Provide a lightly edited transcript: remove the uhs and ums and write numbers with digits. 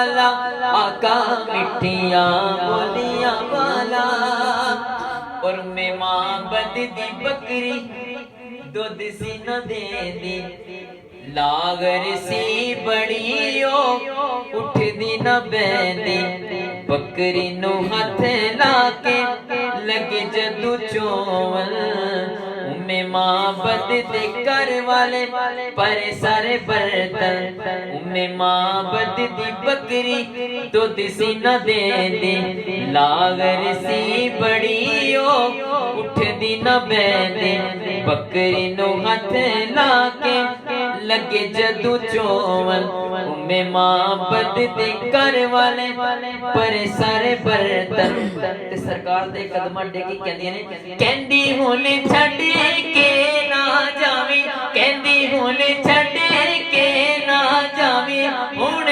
वाला, आका मिठिया बोलियां वाला। और मैं मां बद दी बकरी दुध सी न देंदी, लागर सी बड़ी उठ दी न बहंदी। बकरी नू हथ लाके लगे जदू चोवल, उम्मे मां बद दे घर वाले परे सारे बर्तन। उम्मे मां बद दी बकरी दुध सी न देंदी, लागर सी बड़ी उठ दी न बहंदी। बकरी नू हथ लाके लगे जदू चोवल, उम्मे मां बद दे घर वाले परे सारे बर्तन। ते सरकार दे कदमां डेगी कहंदियां ने, कहंदी हुण छड्ड के ना जावी, कहंदी हुण छड्ड के ना जावी। हुण